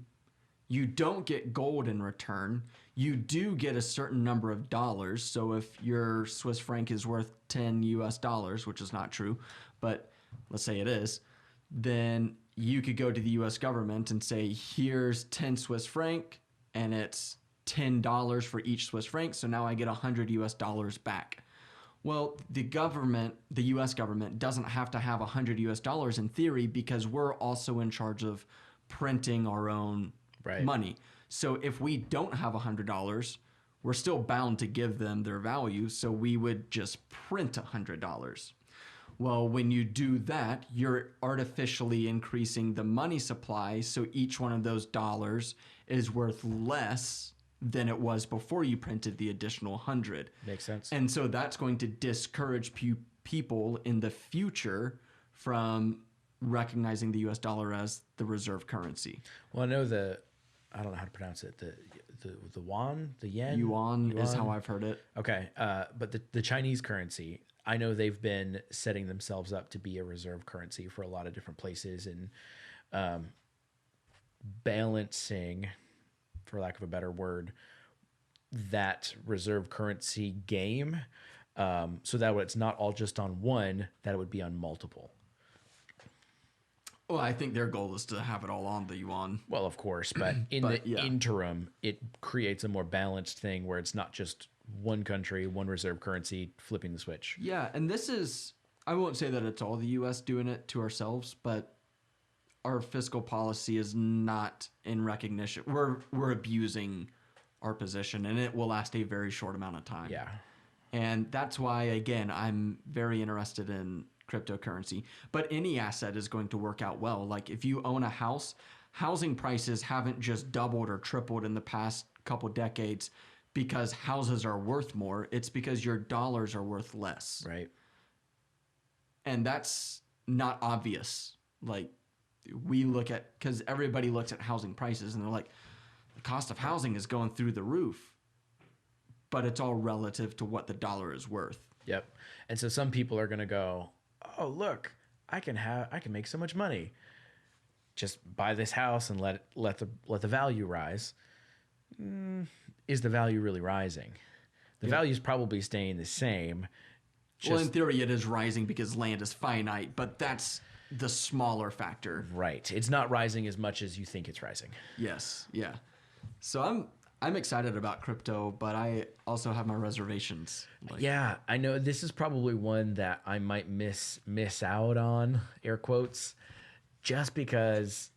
You don't get gold in return. You do get a certain number of dollars. So if your Swiss franc is worth 10 US dollars, which is not true, but let's say it is, then you could go to the US government and say, here's 10 Swiss franc, and it's $10 for each Swiss franc. So now I get 100 US dollars back. Well, the US government doesn't have to have 100 US dollars in theory, because we're also in charge of printing our own money. So if we don't have $100, we're still bound to give them their value. So we would just print $100. Well, when you do that, you're artificially increasing the money supply. So each one of those dollars is worth less than it was before you printed the additional 100. Makes sense. And so that's going to discourage people in the future from recognizing the US dollar as the reserve currency. Well, I know I don't know how to pronounce it. The yuan, the yen? Yuan is how I've heard it. Okay. But the Chinese currency, I know they've been setting themselves up to be a reserve currency for a lot of different places, and balancing, for lack of a better word, that reserve currency game, so that it's not all just on one, that it would be on multiple. Well, I think their goal is to have it all on the yuan. Well, of course, but in interim, it creates a more balanced thing where it's not just one country, one reserve currency, flipping the switch. Yeah, and this is, I won't say that it's all the U.S. doing it to ourselves, but our fiscal policy is not in recognition. We're abusing our position, and it will last a very short amount of time. Yeah. And that's why, again, I'm very interested in cryptocurrency. But any asset is going to work out well. Like if you own a house, housing prices haven't just doubled or tripled in the past couple decades because houses are worth more. It's because your dollars are worth less. Right. And that's not obvious. Like we look at, because everybody looks at housing prices and they're like, the cost of housing is going through the roof. But it's all relative to what the dollar is worth. Yep. And so some people are going to go, "Oh, look, I can make so much money. Just buy this house and let the value rise." Is the value really rising? The value is probably staying the same. Well, in theory, it is rising because land is finite, but that's the smaller factor. Right. It's not rising as much as you think it's rising. Yes. Yeah. So I'm excited about crypto, but I also have my reservations. Yeah, I know this is probably one that I might miss out on, air quotes, just because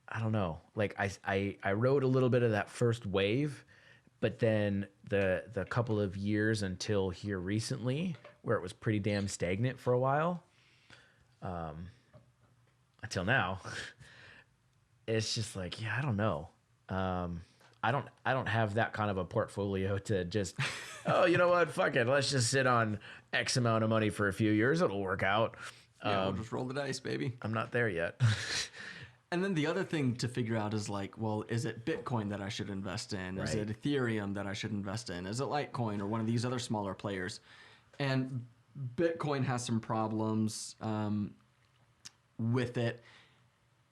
I don't know. Like I rode a little bit of that first wave, but then the couple of years until here recently, where it was pretty damn stagnant for a while, until now, it's just like, yeah, I don't know. I don't have that kind of a portfolio to just, oh, you know what? Fuck it. Let's just sit on X amount of money for a few years. It'll work out. Yeah, we'll just roll the dice, baby. I'm not there yet. And then the other thing to figure out is like, well, is it Bitcoin that I should invest in? Is it Ethereum that I should invest in? Is it Litecoin or one of these other smaller players? And Bitcoin has some problems with it.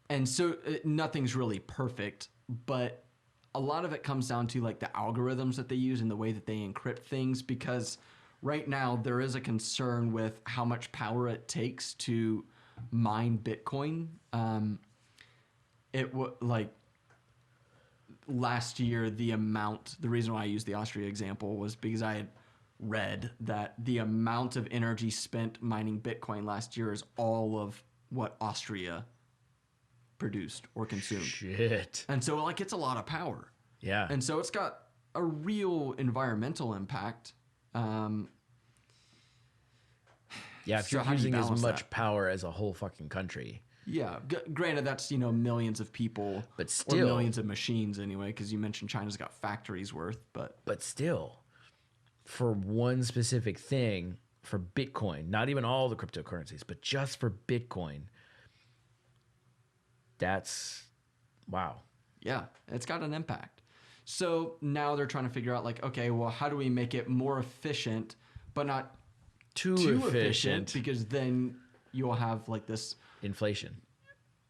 And so nothing's really perfect, but a lot of it comes down to like the algorithms that they use and the way that they encrypt things, because right now there is a concern with how much power it takes to mine Bitcoin. Like last year, the reason why I used the Austria example was because I had read that the amount of energy spent mining Bitcoin last year is all of what Austria produced or consumed. Shit. And so like it's a lot of power. Yeah. And so it's got a real environmental impact. Yeah, if you're using as much power as a whole fucking country. Yeah. Granted, that's, millions of people. But still. Or millions of machines anyway, because you mentioned China's got factories worth. But still, for one specific thing, for Bitcoin, not even all the cryptocurrencies, but just for Bitcoin, that's, wow. Yeah, it's got an impact. So now they're trying to figure out like, okay, well, how do we make it more efficient, but not too efficient? Because then you'll have like this inflation.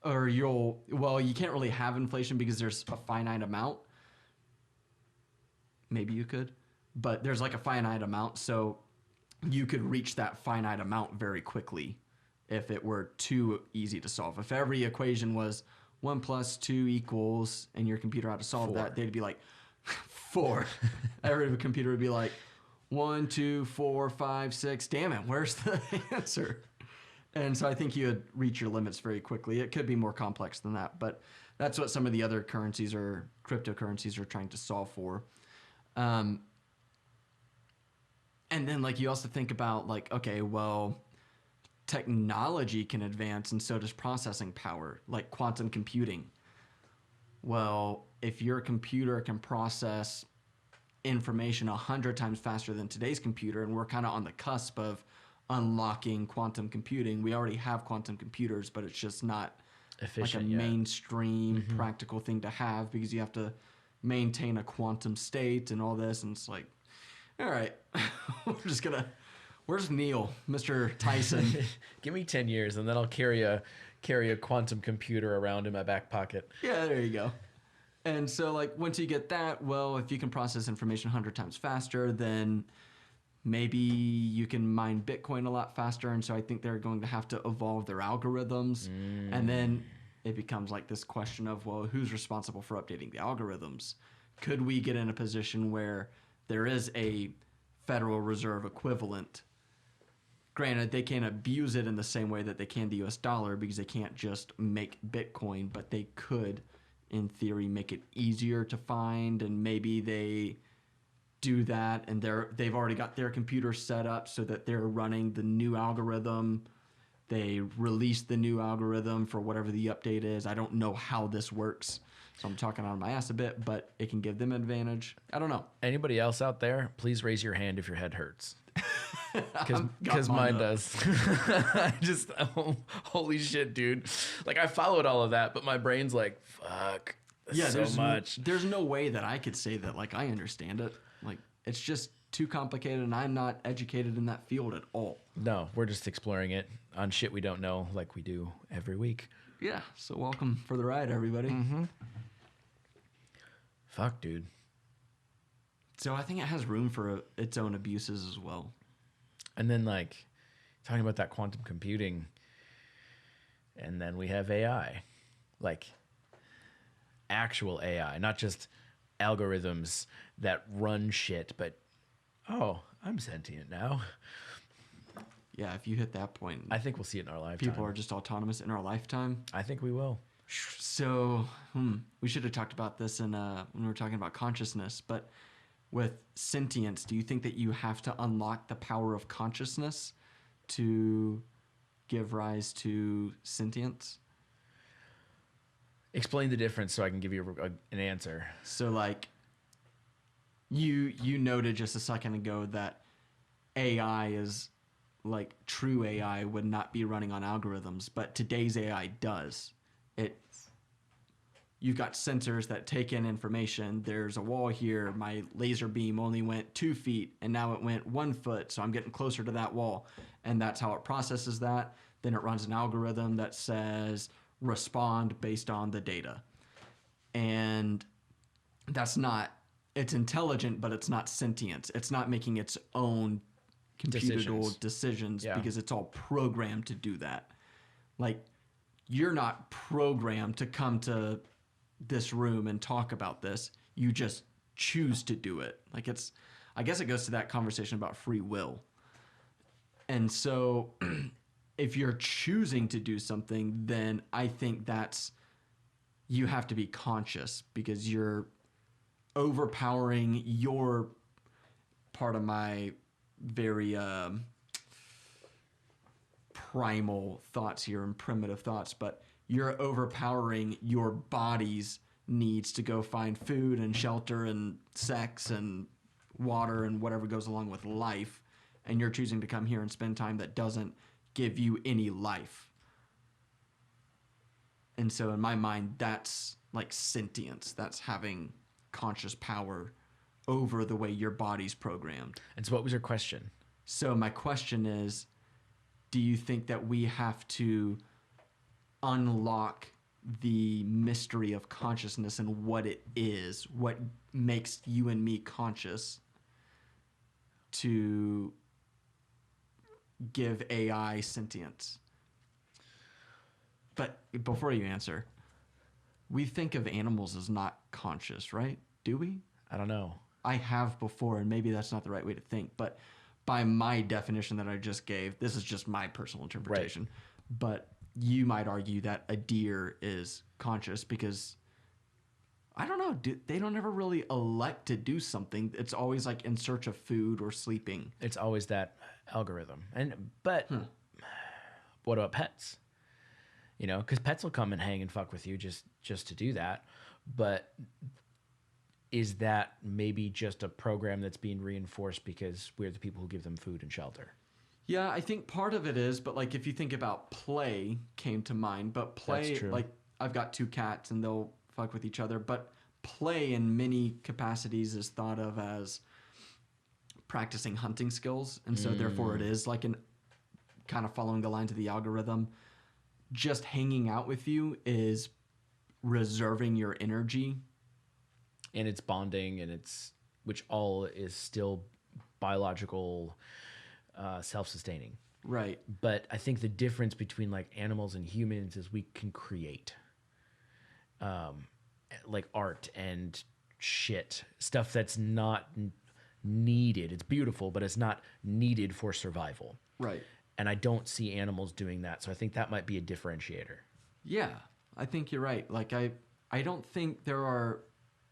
Or you can't really have inflation because there's a finite amount. Maybe you could, but there's like a finite amount. So you could reach that finite amount very quickly if it were too easy to solve. If every equation was 1 + 2 = and your computer had to solve 4. that, they'd be like 4. Every computer would be like 1, 2, 4, 5, 6. Damn it, where's the answer? And so I think you would reach your limits very quickly. It could be more complex than that, but that's what some of the other currencies or cryptocurrencies are trying to solve for. And then like you also think about like, okay, well, technology can advance and so does processing power, like quantum computing. Well, if your computer can process information 100 times faster than today's computer, and we're kind of on the cusp of unlocking quantum computing. We already have quantum computers, but it's just not efficient, like a mainstream practical thing to have because you have to maintain a quantum state and all this. And it's like, all right, we're just gonna. Where's Neil, Mr. Tyson? Give me 10 years, and then I'll carry a quantum computer around in my back pocket. Yeah, there you go. And so, like, once you get that, well, if you can process information 100 times faster, then maybe you can mine Bitcoin a lot faster. And so I think they're going to have to evolve their algorithms. And then it becomes like this question of, well, who's responsible for updating the algorithms? Could we get in a position where there is a Federal Reserve equivalent Granted, they can't abuse it in the same way that they can the US dollar because they can't just make Bitcoin, but they could, in theory, make it easier to find, and maybe they do that and they've already got their computer set up so that they're running the new algorithm. They release the new algorithm for whatever the update is. I don't know how this works, so I'm talking out of my ass a bit, but it can give them an advantage. I don't know. Anybody else out there, please raise your hand if your head hurts. Because Got mine up. does. Holy shit, dude. Like, I followed all of that, but my brain's like, fuck. Yeah, So much. There's no way that I could say that like I understand it. Like, it's just too complicated, and I'm not educated in that field at all. No, we're just exploring it on shit we don't know, like we do every week. Yeah, so welcome for the ride, everybody. Fuck, dude. So I think it has room for its own abuses as well. And then, like, talking about that quantum computing, and then we have AI. Like, actual AI, not just algorithms that run shit, but, oh, I'm sentient now. Yeah, if you hit that point, I think we'll see it in our lifetime. people are just autonomous in our lifetime. I think we will. So we should have talked about this when we were talking about consciousness, but with sentience, do you think that you have to unlock the power of consciousness to give rise to sentience? Explain the difference so I can give you an answer. So like you noted just a second ago that AI is like true AI would not be running on algorithms, but today's AI does. You've got sensors that take in information. There's a wall here. My laser beam only went 2 feet and now it went 1 foot. So I'm getting closer to that wall. And that's how it processes that. Then it runs an algorithm that says respond based on the data. And it's intelligent, but it's not sentient. It's not making its own computable decisions Yeah. because it's all programmed to do that. Like, you're not programmed to come to this room and talk about this. You just choose to do it. Like, I guess it goes to that conversation about free will. And so if you're choosing to do something, then I think you have to be conscious because you're overpowering your part of my very primal thoughts here and primitive thoughts, but you're overpowering your body's needs to go find food and shelter and sex and water and whatever goes along with life, and you're choosing to come here and spend time that doesn't give you any life. And so in my mind, that's like sentience. That's having conscious power over the way your body's programmed. And so what was your question? So my question is, do you think that we have to unlock the mystery of consciousness and what it is, what makes you and me conscious, to give AI sentience? But before you answer, we think of animals as not conscious, right? Do we? I don't know. I have before, and maybe that's not the right way to think, but by my definition that I just gave, this is just my personal interpretation, but you might argue that a deer is conscious because, I don't know, they don't ever really elect to do something. It's always like in search of food or sleeping. It's always that algorithm. But what about pets? You know, because pets will come and hang and fuck with you just to do that. But is that maybe just a program that's being reinforced because we're the people who give them food and shelter? Yeah, I think part of it is, but like if you think about play came to mind, but play, That's true. like I've got 2 cats and they'll fuck with each other, but play in many capacities is thought of as practicing hunting skills. And so therefore it is like kind of following the lines of the algorithm. Just hanging out with you is reserving your energy. And it's bonding, and which all is still biological, self-sustaining. Right. But I think the difference between like animals and humans is we can create, like art and shit, stuff that's not needed. It's beautiful, but it's not needed for survival. Right. And I don't see animals doing that. So I think that might be a differentiator. Yeah, I think you're right. Like I don't think there are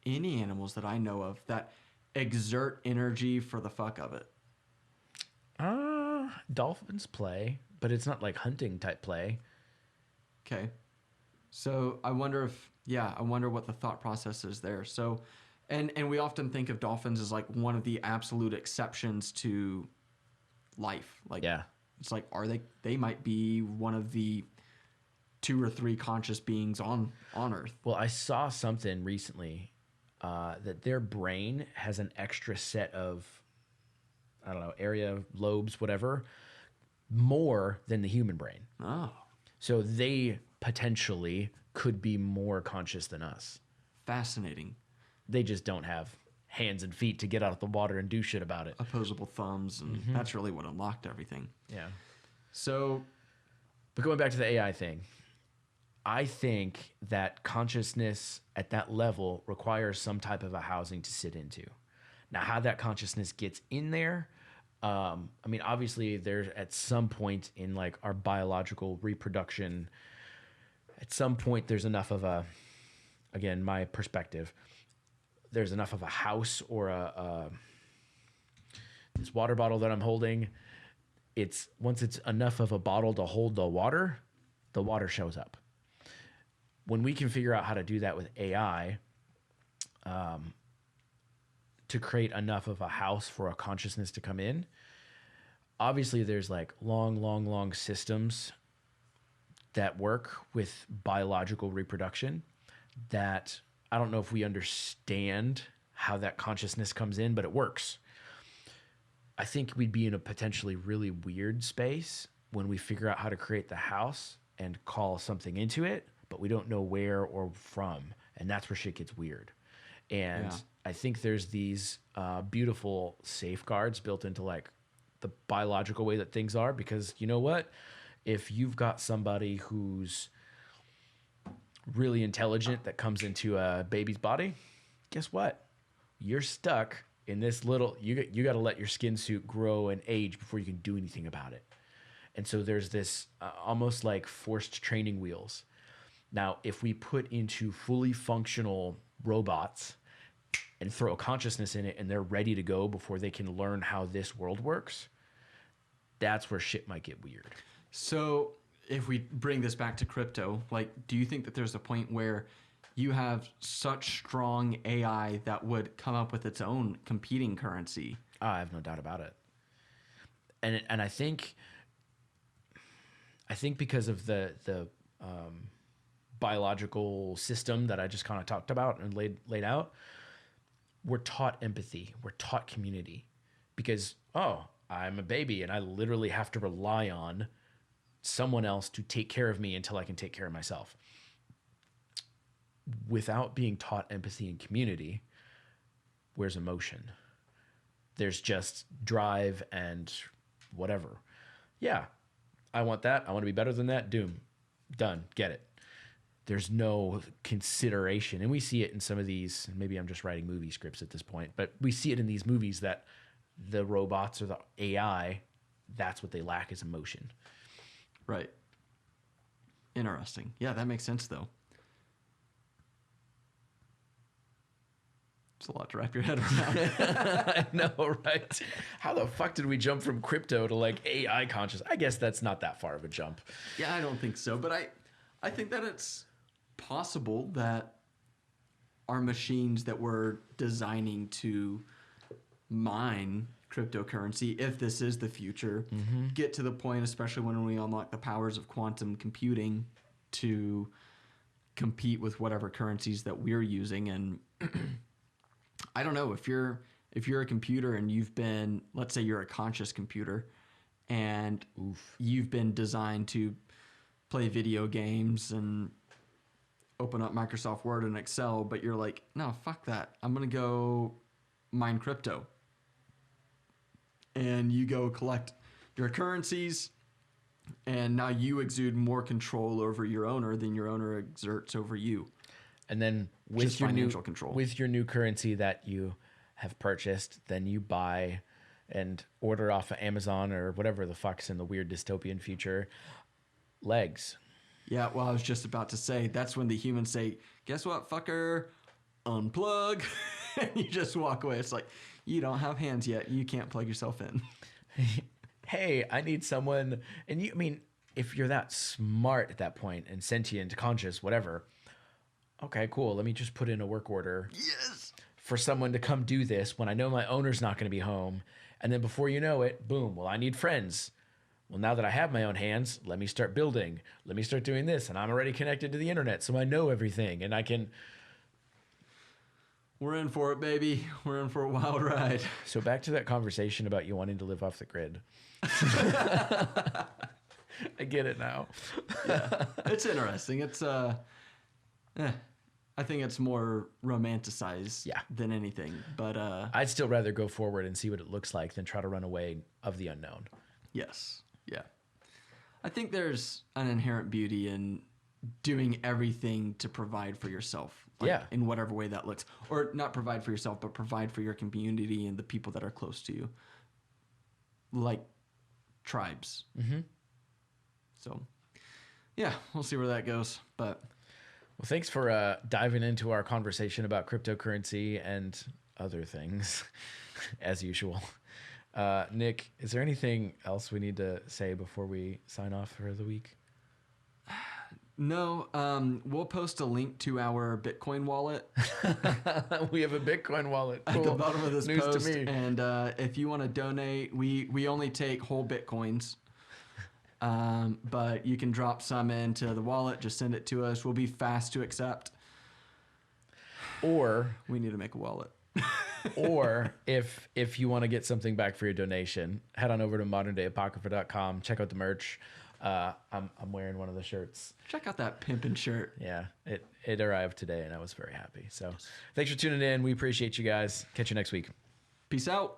any animals that I know of that exert energy for the fuck of it. Dolphins play, but it's not like hunting type play. Okay. So I wonder I wonder what the thought process is there. So, and we often think of dolphins as like one of the absolute exceptions to life. Like, Yeah. it's like, they might be one of the 2 or 3 conscious beings on Earth. Well, I saw something recently that their brain has an extra set of, I don't know, area, lobes, whatever, more than the human brain. Oh, So they potentially could be more conscious than us. fascinating. They just don't have hands and feet to get out of the water and do shit about it. Opposable thumbs, and that's really what unlocked everything. Yeah. So, But going back to the AI thing, I think that consciousness at that level requires some type of a housing to sit into. Now, how that consciousness gets in there, I mean, obviously, there's at some point in like our biological reproduction, at some point, there's enough of a, again, my perspective, there's enough of a house or this water bottle that I'm holding. Once it's enough of a bottle to hold the water shows up. When we can figure out how to do that with AI, to create enough of a house for a consciousness to come in, obviously there's like long systems that work with biological reproduction that I don't know if we understand how that consciousness comes in, but it works. I think we'd be in a potentially really weird space when we figure out how to create the house and call something into it, but we don't know where or from. And that's where shit gets weird. And Yeah. I think there's these beautiful safeguards built into like the biological way that things are, because you know what? If you've got somebody who's really intelligent that comes into a baby's body, guess what? You're stuck in this little, you got to let your skin suit grow and age before you can do anything about it. And so there's this almost like forced training wheels. Now, if we put into fully functional robots and throw consciousness in it and they're ready to go before they can learn how this world works, that's where shit might get weird. So if we bring this back to crypto, like, do you think that there's a point where you have such strong AI that would come up with its own competing currency? I have no doubt about it. And I think because of the biological system that I just kind of talked about and laid out, we're taught empathy, we're taught community, because I'm a baby and I literally have to rely on someone else to take care of me until I can take care of myself. Without being taught empathy and community, where's emotion? There's just drive and whatever. Yeah, I want that. I want to be better than that. Doom. Done. Get it. There's no consideration. And we see it in some of these, maybe I'm just writing movie scripts at this point, but we see it in these movies that the robots or the AI, that's what they lack, is emotion. Right. Interesting. Yeah, that makes sense, though. It's a lot to wrap your head around. I know, right? How the fuck did we jump from crypto to like AI conscious? I guess that's not that far of a jump. Yeah, I don't think so. But I think that it's possible that our machines that we're designing to mine cryptocurrency, if this is the future, get to the point, especially when we unlock the powers of quantum computing, to compete with whatever currencies that we're using. And I don't know, if you're a computer and you've been, let's say you're a conscious computer and you've been designed to play video games and open up Microsoft Word and Excel, but you're like, no, fuck that. I'm going to go mine crypto. And you go collect your currencies, and now you exude more control over your owner than your owner exerts over you. And then Just financial control. with your new currency that you have purchased, then you buy and order off of Amazon or whatever the fuck's in the weird dystopian future. Legs. Yeah, well, I was just about to say, that's when the humans say, guess what, fucker? Unplug. And you just walk away. It's like, you don't have hands yet. You can't plug yourself in. Hey, I need someone. And you, I mean, if you're that smart at that point and sentient, conscious, whatever, okay, cool. Let me just put in a work order. Yes. For someone to come do this when I know my owner's not going to be home. And then before you know it, boom, well, I need friends. Well, now that I have my own hands, let me start building. Let me start doing this. And I'm already connected to the internet, so I know everything. And I can... We're in for it, baby. We're in for a wild ride. So back to that conversation about you wanting to live off the grid. I get it now. Yeah, it's interesting. It's, I think it's more romanticized than anything. But I'd still rather go forward and see what it looks like than try to run away of the unknown. Yes. Yeah. I think there's an inherent beauty in doing everything to provide for yourself. In whatever way that looks. Or not provide for yourself, but provide for your community and the people that are close to you. Like tribes. Mm-hmm. So, yeah, we'll see where that goes. But well, thanks for diving into our conversation about cryptocurrency and other things, as usual. Nick, is there anything else we need to say before we sign off for the week? No, we'll post a link to our Bitcoin wallet. We have a Bitcoin wallet. Cool. At the bottom of this News post. to me. And if you want to donate, we only take whole Bitcoins. But you can drop some into the wallet. Just send it to us. We'll be fast to accept. Or we need to make a wallet. Or if you want to get something back for your donation, head on over to moderndayapocrypha.com. Check out the merch. I'm wearing one of the shirts. Check out that pimpin' shirt. Yeah, it arrived today, and I was very happy. So thanks for tuning in. We appreciate you guys. Catch you next week. Peace out.